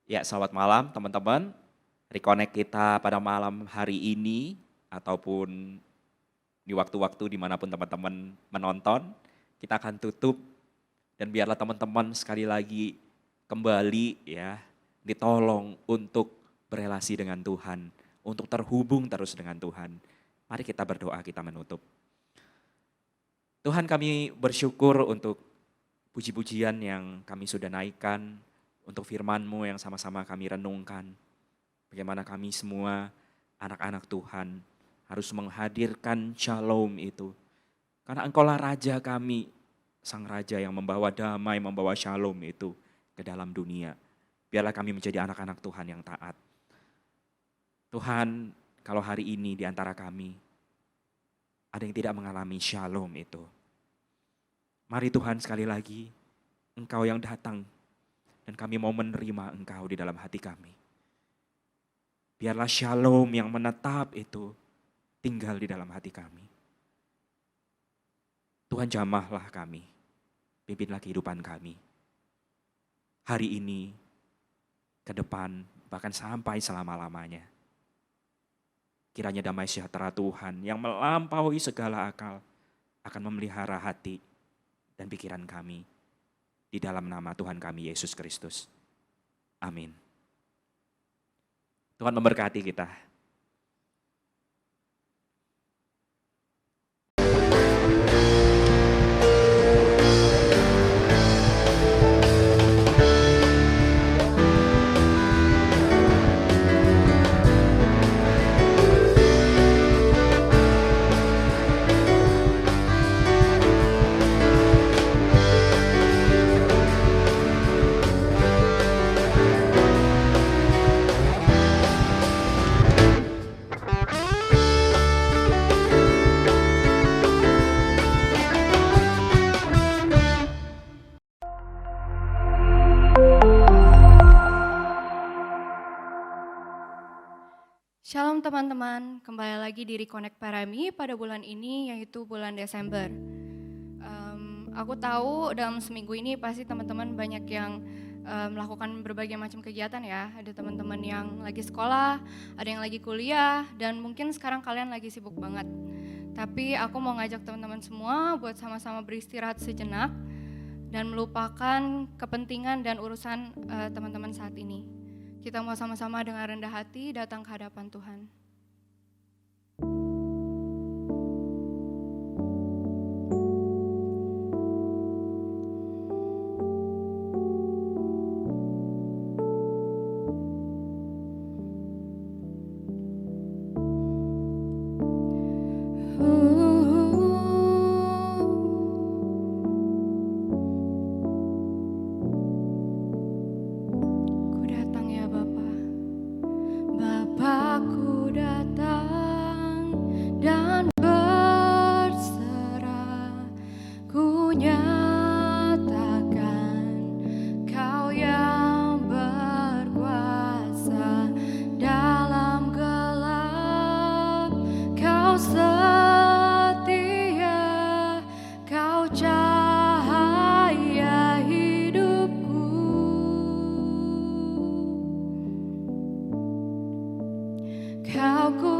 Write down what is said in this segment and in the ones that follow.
Ya, selamat malam teman-teman. Reconnect kita pada malam hari ini ataupun di waktu-waktu dimanapun teman-teman menonton, kita akan tutup dan biarlah teman-teman sekali lagi kembali ya, ditolong untuk berelasi dengan Tuhan, untuk terhubung terus dengan Tuhan. Mari kita berdoa, kita menutup. Tuhan, kami bersyukur untuk puji-pujian yang kami sudah naikkan, untuk firman-Mu yang sama-sama kami renungkan. Bagaimana kami semua anak-anak Tuhan harus menghadirkan shalom itu. Karena Engkaulah Raja kami, Sang Raja yang membawa damai, membawa shalom itu ke dalam dunia. Biarlah kami menjadi anak-anak Tuhan yang taat. Tuhan, kalau hari ini di antara kami ada yang tidak mengalami shalom itu, mari Tuhan sekali lagi, Engkau yang datang dan kami mau menerima Engkau di dalam hati kami. Biarlah shalom yang menetap itu tinggal di dalam hati kami. Tuhan, jamahlah kami, pimpinlah kehidupan kami. Hari ini, ke depan, bahkan sampai selama-lamanya. Kiranya damai sejahtera Tuhan yang melampaui segala akal akan memelihara hati dan pikiran kami. Di dalam nama Tuhan kami, Yesus Kristus. Amin. Tuhan memberkati kita. Shalom teman-teman, kembali lagi di Reconnect Parami pada bulan ini yaitu bulan Desember. Aku tahu dalam seminggu ini pasti teman-teman banyak yang melakukan berbagai macam kegiatan ya. Ada teman-teman yang lagi sekolah, ada yang lagi kuliah, dan mungkin sekarang kalian lagi sibuk banget. Tapi aku mau ngajak teman-teman semua buat sama-sama beristirahat sejenak dan melupakan kepentingan dan urusan teman-teman saat ini. Kita mau sama-sama dengan rendah hati datang ke hadapan Tuhan. Kau ku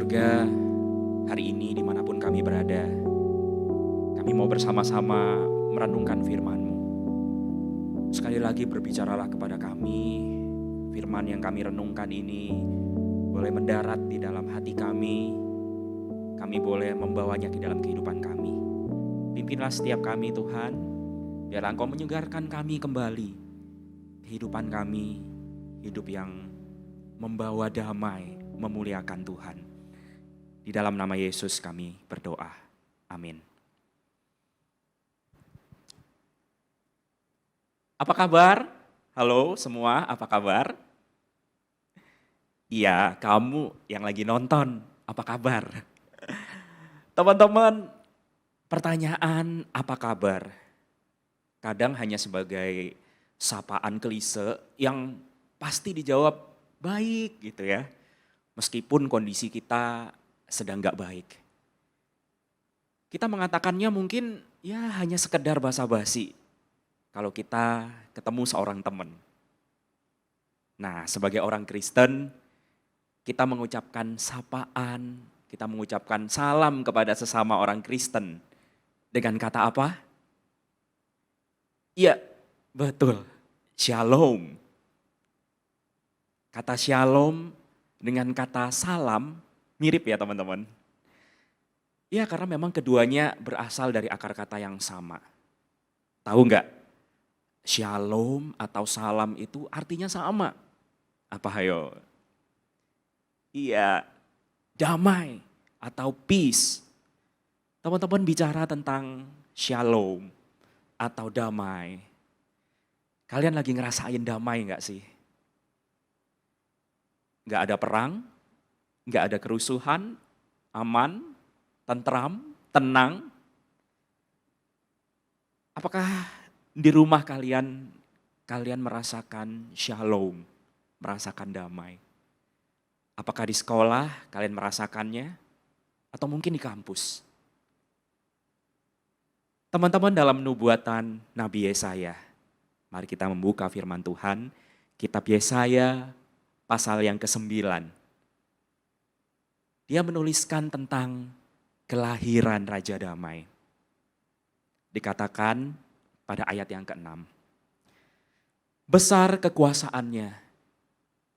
surga, hari ini dimanapun kami berada, kami mau bersama-sama merenungkan firman-Mu. Sekali lagi berbicaralah kepada kami, firman yang kami renungkan ini boleh mendarat di dalam hati kami boleh membawanya ke dalam kehidupan kami. Pimpinlah setiap kami Tuhan, biar Engkau menyegarkan kami kembali. Kehidupan kami, hidup yang membawa damai, memuliakan Tuhan. Di dalam nama Yesus kami berdoa. Amin. Apa kabar? Halo semua, apa kabar? Iya, kamu yang lagi nonton, apa kabar? Teman-teman, pertanyaan apa kabar? Kadang hanya sebagai sapaan klise yang pasti dijawab baik gitu ya. Meskipun kondisi kita sedang gak baik. Kita mengatakannya mungkin ya hanya sekedar basa-basi. Kalau kita ketemu seorang teman. Nah, sebagai orang Kristen, kita mengucapkan sapaan, kita mengucapkan salam kepada sesama orang Kristen. Dengan kata apa? Iya, betul. Shalom. Kata shalom dengan kata salam mirip ya teman-teman. Ya karena memang keduanya berasal dari akar kata yang sama. Tahu nggak? Shalom atau salam itu artinya sama. Apa hayo? Iya, damai atau peace. Teman-teman bicara tentang shalom atau damai. Kalian lagi ngerasain damai nggak sih? Nggak ada perang, nggak ada kerusuhan, aman, tentram, tenang. Apakah di rumah kalian merasakan shalom, merasakan damai? Apakah di sekolah kalian merasakannya? Atau mungkin di kampus? Teman-teman dalam nubuatan Nabi Yesaya, mari kita membuka firman Tuhan, kitab Yesaya pasal yang ke-9. Dia menuliskan tentang kelahiran Raja Damai. Dikatakan pada ayat yang ke-6. Besar kekuasaannya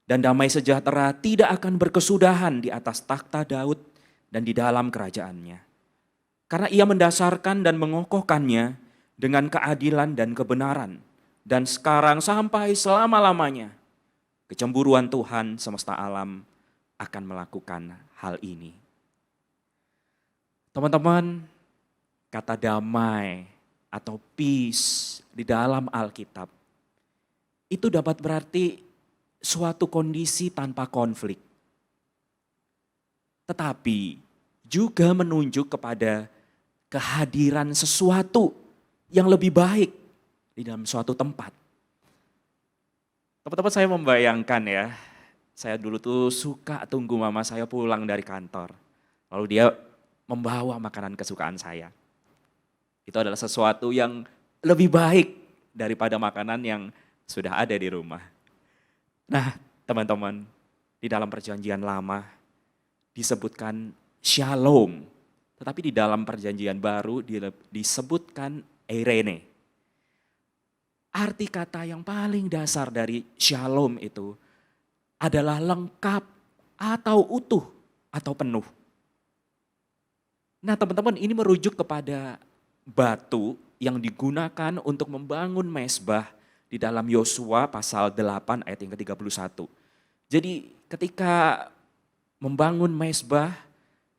dan damai sejahtera tidak akan berkesudahan di atas takhta Daud dan di dalam kerajaannya. Karena ia mendasarkan dan mengokohkannya dengan keadilan dan kebenaran. Dan sekarang sampai selama-lamanya kecemburuan Tuhan semesta alam akan melakukan hal ini. Teman-teman, kata damai atau peace di dalam Alkitab itu dapat berarti suatu kondisi tanpa konflik. Tetapi juga menunjuk kepada kehadiran sesuatu yang lebih baik di dalam suatu tempat. Teman-teman saya membayangkan ya, saya dulu tuh suka tunggu mama saya pulang dari kantor. Lalu dia membawa makanan kesukaan saya. Itu adalah sesuatu yang lebih baik daripada makanan yang sudah ada di rumah. Nah, teman-teman, di dalam perjanjian lama disebutkan shalom. Tetapi di dalam perjanjian baru disebutkan eirene. Arti kata yang paling dasar dari shalom itu adalah lengkap atau utuh atau penuh. Nah, teman-teman, ini merujuk kepada batu yang digunakan untuk membangun mezbah di dalam Yosua pasal 8 ayat yang ke-31. Jadi ketika membangun mezbah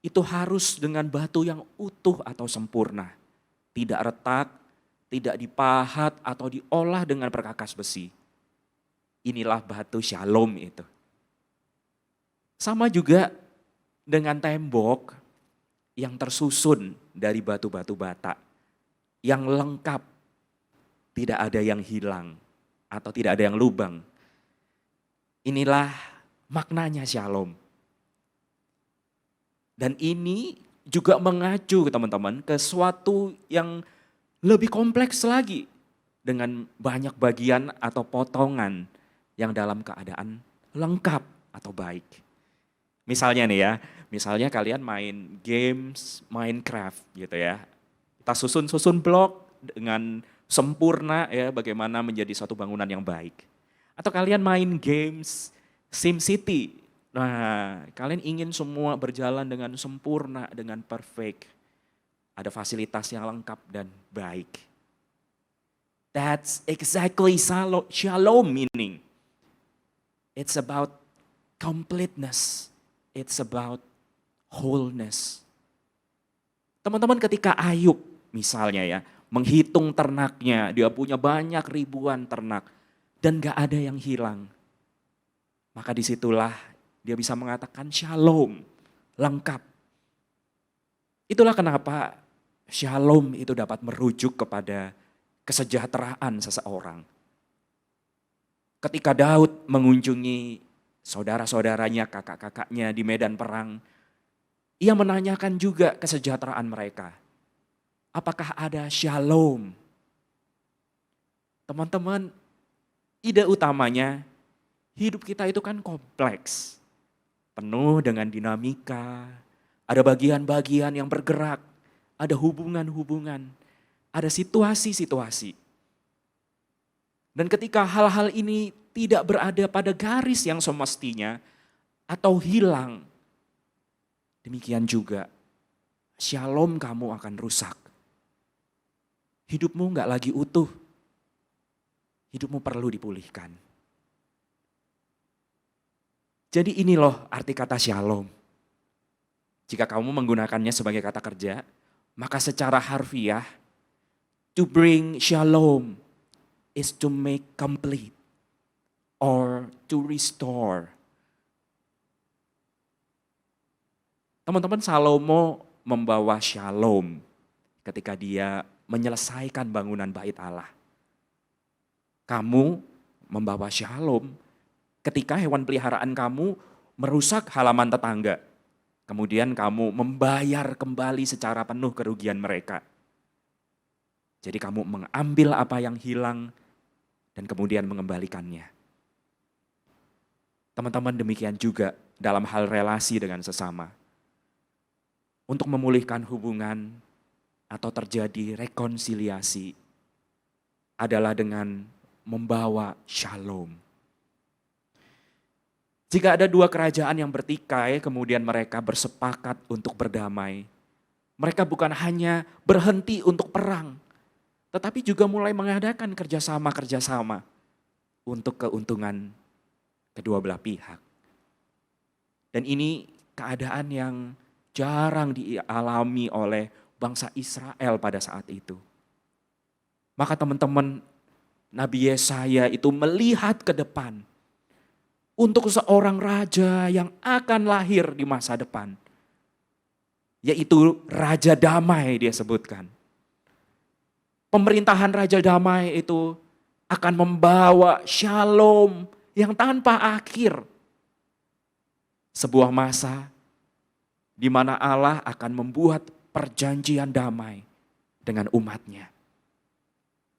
itu harus dengan batu yang utuh atau sempurna. Tidak retak, tidak dipahat atau diolah dengan perkakas besi. Inilah batu shalom itu. Sama juga dengan tembok yang tersusun dari batu-batu bata. Yang lengkap. Tidak ada yang hilang atau tidak ada yang lubang. Inilah maknanya shalom. Dan ini juga mengacu teman-teman ke suatu yang lebih kompleks lagi. Dengan banyak bagian atau potongan yang dalam keadaan lengkap atau baik. Misalnya nih ya, misalnya kalian main games Minecraft gitu ya. Kita susun-susun blok dengan sempurna ya, bagaimana menjadi suatu bangunan yang baik. Atau kalian main games SimCity. Nah, kalian ingin semua berjalan dengan sempurna, dengan perfect. Ada fasilitas yang lengkap dan baik. That's exactly shalom meaning. It's about completeness. It's about wholeness. Teman-teman, ketika Ayub misalnya ya, menghitung ternaknya, dia punya banyak ribuan ternak dan gak ada yang hilang. Maka disitulah dia bisa mengatakan shalom, lengkap. Itulah kenapa shalom itu dapat merujuk kepada kesejahteraan seseorang. Ketika Daud mengunjungi saudara-saudaranya, kakak-kakaknya di medan perang, ia menanyakan juga kesejahteraan mereka. Apakah ada shalom? Teman-teman, ide utamanya hidup kita itu kan kompleks. Penuh dengan dinamika, ada bagian-bagian yang bergerak, ada hubungan-hubungan, ada situasi-situasi. Dan ketika hal-hal ini tidak berada pada garis yang semestinya atau hilang, demikian juga shalom kamu akan rusak. Hidupmu gak lagi utuh, hidupmu perlu dipulihkan. Jadi ini loh arti kata shalom. Jika kamu menggunakannya sebagai kata kerja, maka secara harfiah, to bring shalom is to make complete or to restore. Teman-teman, Salomo membawa shalom ketika dia menyelesaikan bangunan bait Allah. Kamu membawa shalom ketika hewan peliharaan kamu merusak halaman tetangga. Kemudian kamu membayar kembali secara penuh kerugian mereka. Jadi kamu mengambil apa yang hilang dan kemudian mengembalikannya. Teman-teman, demikian juga dalam hal relasi dengan sesama. Untuk memulihkan hubungan atau terjadi rekonsiliasi adalah dengan membawa shalom. Jika ada dua kerajaan yang bertikai, kemudian mereka bersepakat untuk berdamai. Mereka bukan hanya berhenti untuk perang, tetapi juga mulai mengadakan kerjasama-kerjasama untuk keuntungan kedua belah pihak. Dan ini keadaan yang jarang dialami oleh bangsa Israel pada saat itu. Maka teman-teman, Nabi Yesaya itu melihat ke depan untuk seorang raja yang akan lahir di masa depan. Yaitu Raja Damai dia sebutkan. Pemerintahan Raja Damai itu akan membawa shalom yang tanpa akhir. Sebuah masa di mana Allah akan membuat perjanjian damai dengan umatnya.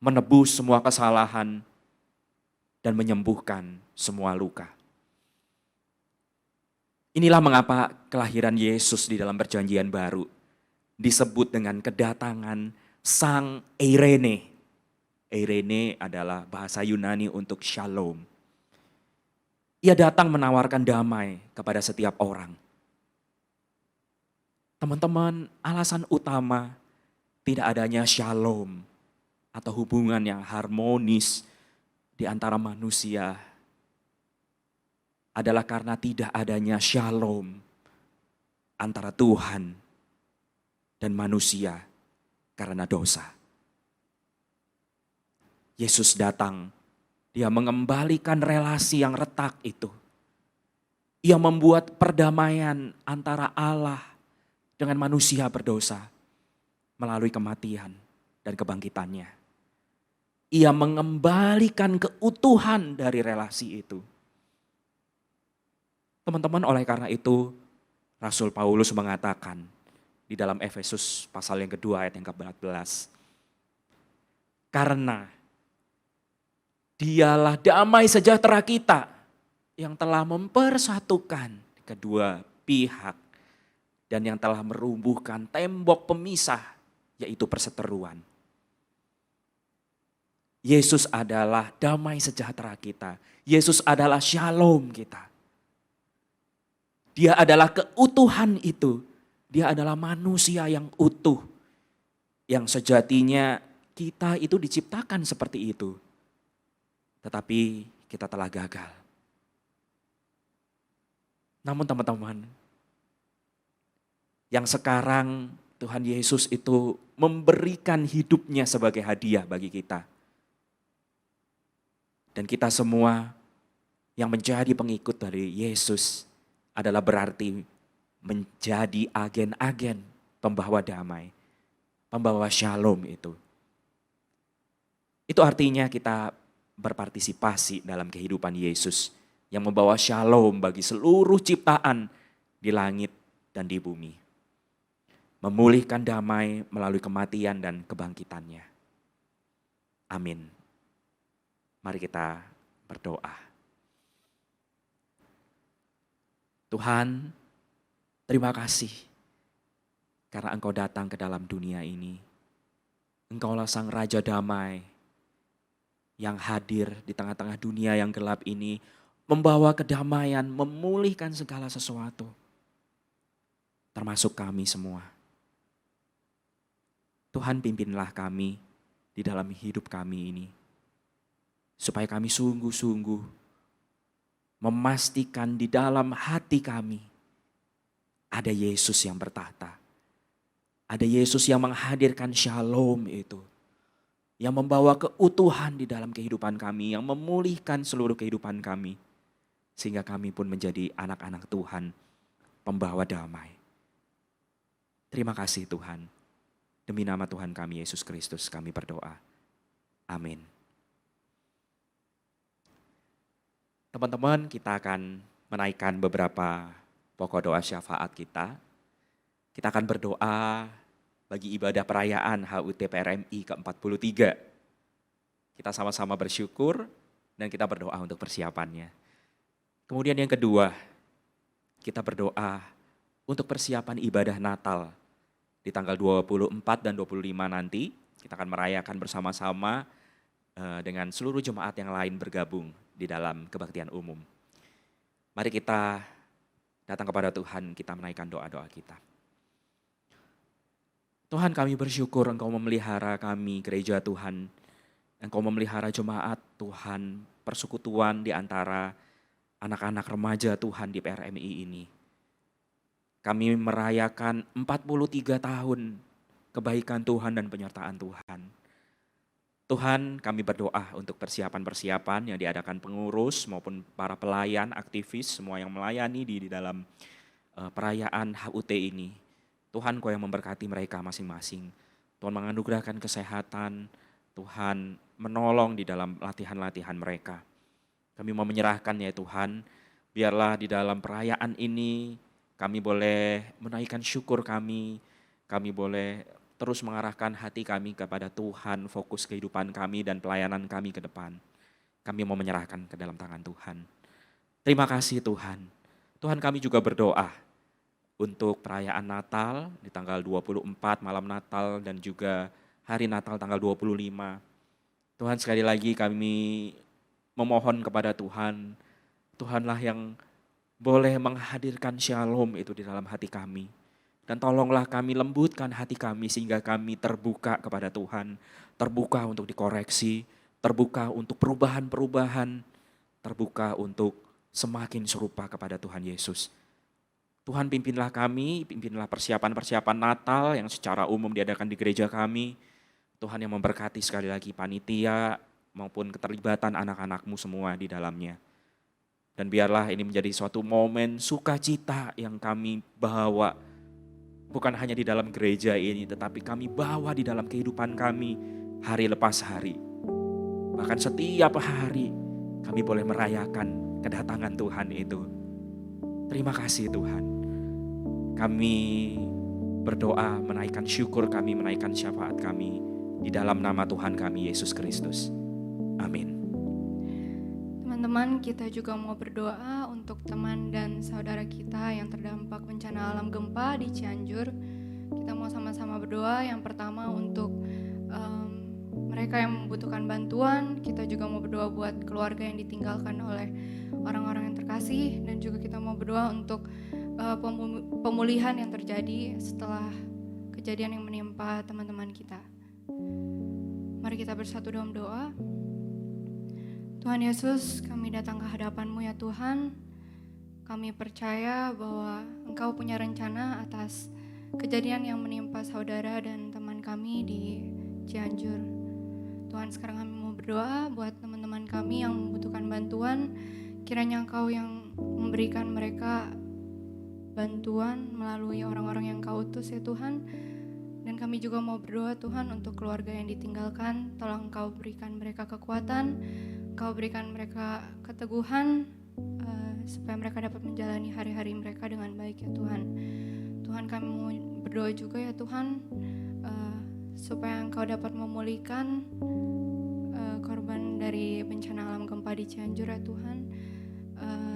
Menebus semua kesalahan dan menyembuhkan semua luka. Inilah mengapa kelahiran Yesus di dalam perjanjian baru disebut dengan kedatangan Sang Eirene. Eirene adalah bahasa Yunani untuk shalom. Ia datang menawarkan damai kepada setiap orang. Teman-teman, alasan utama tidak adanya shalom atau hubungan yang harmonis di antara manusia adalah karena tidak adanya shalom antara Tuhan dan manusia karena dosa. Yesus datang, dia mengembalikan relasi yang retak itu. Ia membuat perdamaian antara Allah dengan manusia berdosa melalui kematian dan kebangkitannya. Ia mengembalikan keutuhan dari relasi itu. Teman-teman, oleh karena itu Rasul Paulus mengatakan di dalam Efesus pasal yang kedua ayat yang ke-14. Karena dialah damai sejahtera kita yang telah mempersatukan kedua pihak dan yang telah merumbuhkan tembok pemisah, yaitu perseteruan. Yesus adalah damai sejahtera kita. Yesus adalah shalom kita. Dia adalah keutuhan itu. Dia adalah manusia yang utuh. Yang sejatinya kita itu diciptakan seperti itu. Tetapi kita telah gagal. Namun teman-teman, yang sekarang Tuhan Yesus itu memberikan hidupnya sebagai hadiah bagi kita. Dan kita semua yang menjadi pengikut dari Yesus adalah berarti menjadi agen-agen pembawa damai, pembawa shalom itu. Itu artinya kita berpartisipasi dalam kehidupan Yesus yang membawa shalom bagi seluruh ciptaan di langit dan di bumi. Memulihkan damai melalui kematian dan kebangkitannya. Amin. Mari kita berdoa. Tuhan, terima kasih karena Engkau datang ke dalam dunia ini. Engkaulah Sang Raja Damai yang hadir di tengah-tengah dunia yang gelap ini, membawa kedamaian, memulihkan segala sesuatu, termasuk kami semua. Tuhan, pimpinlah kami di dalam hidup kami ini, supaya kami sungguh-sungguh memastikan di dalam hati kami ada Yesus yang bertahta. Ada Yesus yang menghadirkan shalom itu. Yang membawa keutuhan di dalam kehidupan kami, yang memulihkan seluruh kehidupan kami. Sehingga kami pun menjadi anak-anak Tuhan, pembawa damai. Terima kasih Tuhan. Demi nama Tuhan kami Yesus Kristus kami berdoa. Amin. Teman-teman, kita akan menaikkan beberapa pokok doa syafaat kita. Kita akan berdoa bagi ibadah perayaan HUT PRMI ke-43. Kita sama-sama bersyukur dan kita berdoa untuk persiapannya. Kemudian yang kedua, kita berdoa untuk persiapan ibadah Natal di tanggal 24 dan 25 nanti. Kita akan merayakan bersama-sama dengan seluruh jemaat yang lain bergabung di dalam kebaktian umum. Mari kita datang kepada Tuhan, kita menaikkan doa-doa kita. Tuhan, kami bersyukur Engkau memelihara kami, gereja Tuhan. Engkau memelihara jemaat Tuhan, persekutuan di antara anak-anak remaja Tuhan di PRMI ini. Kami merayakan 43 tahun kebaikan Tuhan dan penyertaan Tuhan. Tuhan, kami berdoa untuk persiapan-persiapan yang diadakan pengurus maupun para pelayan, aktivis, semua yang melayani di dalam perayaan HUT ini. Tuhan, Kau yang memberkati mereka masing-masing. Tuhan menganugerahkan kesehatan, Tuhan menolong di dalam latihan-latihan mereka. Kami mau menyerahkan ya Tuhan, biarlah di dalam perayaan ini kami boleh menaikkan syukur kami boleh terus mengarahkan hati kami kepada Tuhan, fokus kehidupan kami dan pelayanan kami ke depan. Kami mau menyerahkan ke dalam tangan Tuhan. Terima kasih Tuhan. Tuhan, kami juga berdoa untuk perayaan Natal di tanggal 24 malam Natal dan juga hari Natal tanggal 25. Tuhan, sekali lagi kami memohon kepada Tuhan, Tuhanlah yang boleh menghadirkan shalom itu di dalam hati kami. Dan tolonglah kami lembutkan hati kami sehingga kami terbuka kepada Tuhan, terbuka untuk dikoreksi, terbuka untuk perubahan-perubahan, terbuka untuk semakin serupa kepada Tuhan Yesus. Tuhan, pimpinlah kami, pimpinlah persiapan-persiapan Natal yang secara umum diadakan di gereja kami. Tuhan yang memberkati sekali lagi panitia maupun keterlibatan anak-anak-Mu semua di dalamnya. Dan biarlah ini menjadi suatu momen sukacita yang kami bawa, bukan hanya di dalam gereja ini, tetapi kami bawa di dalam kehidupan kami hari lepas hari. Bahkan setiap hari kami boleh merayakan kedatangan Tuhan itu. Terima kasih Tuhan. Kami berdoa, menaikkan syukur kami, menaikkan syafaat kami di dalam nama Tuhan kami Yesus Kristus. Amin. Teman-teman, kita juga mau berdoa untuk teman dan saudara kita yang terdampak bencana alam gempa di Cianjur. Kita mau sama-sama berdoa. Yang pertama untuk mereka yang membutuhkan bantuan. Kita juga mau berdoa buat keluarga yang ditinggalkan oleh orang-orang yang terkasih. Dan juga kita mau berdoa untuk pemulihan yang terjadi setelah kejadian yang menimpa teman-teman kita. Mari kita bersatu dalam doa. Tuhan Yesus, kami datang ke hadapan-Mu ya Tuhan. Kami percaya bahwa Engkau punya rencana atas kejadian yang menimpa saudara dan teman kami di Cianjur. Tuhan, sekarang kami mau berdoa buat teman-teman kami yang membutuhkan bantuan. Kiranya Engkau yang memberikan mereka bantuan melalui orang-orang yang Engkau utus ya Tuhan. Dan kami juga mau berdoa Tuhan untuk keluarga yang ditinggalkan. Tolong Engkau berikan mereka kekuatan, Engkau berikan mereka keteguhan, supaya mereka dapat menjalani hari-hari mereka dengan baik ya Tuhan. Tuhan, kami mau berdoa juga ya Tuhan, supaya Engkau dapat memulihkan korban dari bencana alam gempa di Cianjur ya Tuhan.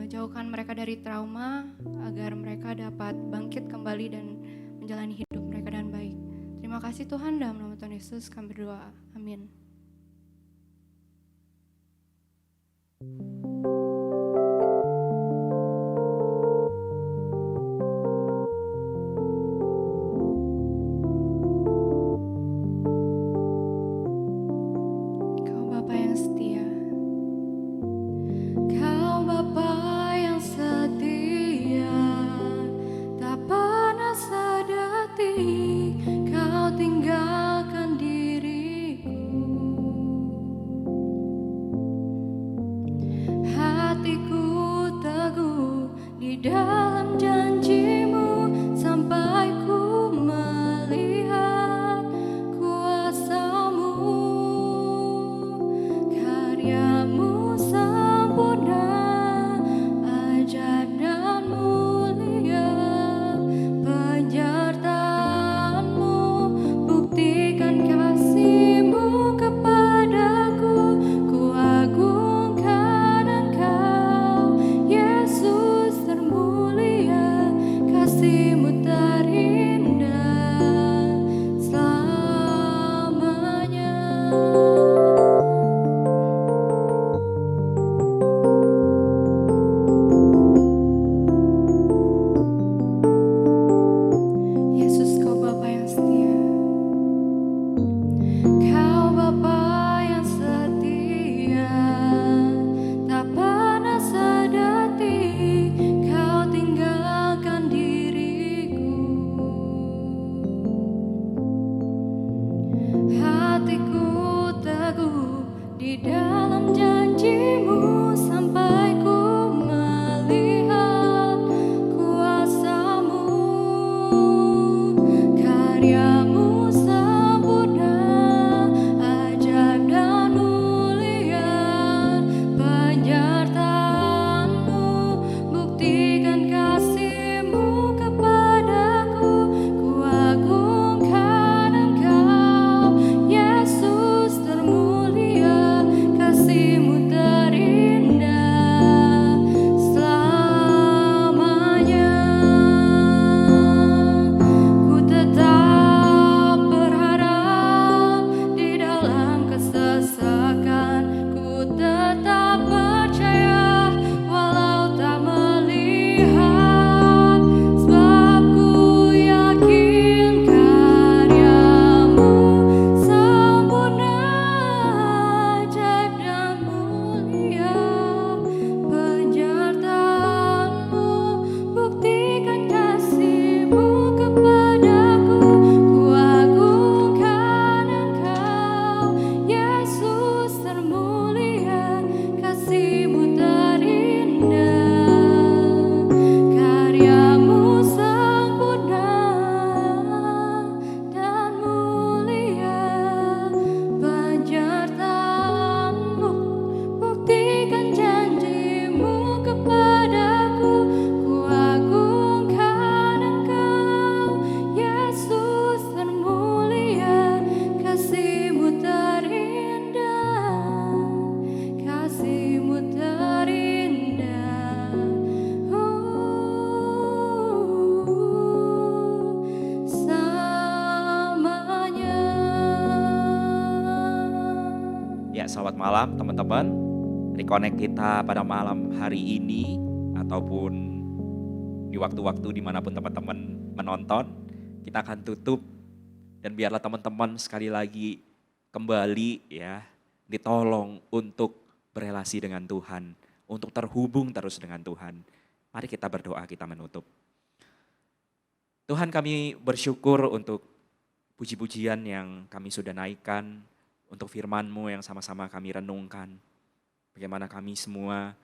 Jauhkan mereka dari trauma agar mereka dapat bangkit kembali dan menjalani hidup mereka dengan baik. Terima kasih Tuhan, dalam nama Tuhan Yesus kami berdoa. Amin. Kau Bapa yang setia, Kau Bapa yang setia, tak pernah sedetik Kau tinggalkan diriku. Hatiku teguh di dalam janji-Mu sampai ku melihat kuasa-Mu. Karya-Mu sempurna, ajaib dan mulia, penyertaan Selamat malam teman-teman. Reconnect kita pada malam hari ini ataupun di waktu-waktu dimanapun teman-teman menonton, kita akan tutup dan biarlah teman-teman sekali lagi kembali ya, ditolong untuk berelasi dengan Tuhan, untuk terhubung terus dengan Tuhan. Mari kita berdoa, kita menutup. Tuhan, kami bersyukur untuk puji-pujian yang kami sudah naikkan, untuk firman-Mu yang sama-sama kami renungkan. Bagaimana kami semua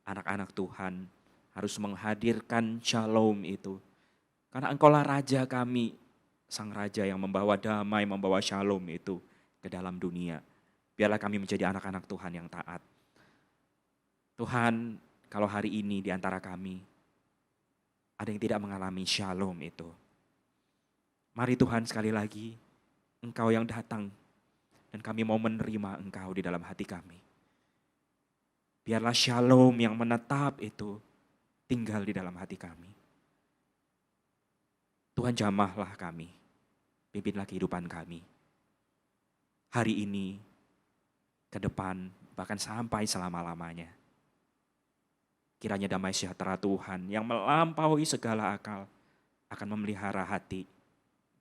anak-anak Tuhan harus menghadirkan shalom itu. Karena Engkaulah Raja kami, Sang Raja yang membawa damai, membawa shalom itu ke dalam dunia. Biarlah kami menjadi anak-anak Tuhan yang taat. Tuhan, kalau hari ini di antara kami ada yang tidak mengalami shalom itu, mari Tuhan sekali lagi, Engkau yang datang dan kami mau menerima Engkau di dalam hati kami. Biarlah shalom yang menetap itu tinggal di dalam hati kami. Tuhan, jamahlah kami, pimpinlah kehidupan kami. Hari ini, ke depan, bahkan sampai selama-lamanya. Kiranya damai sejahtera Tuhan yang melampaui segala akal akan memelihara hati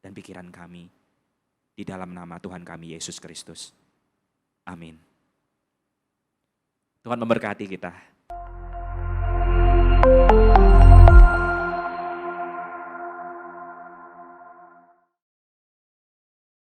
dan pikiran kami. Di dalam nama Tuhan kami Yesus Kristus. Amin. Tuhan memberkati kita.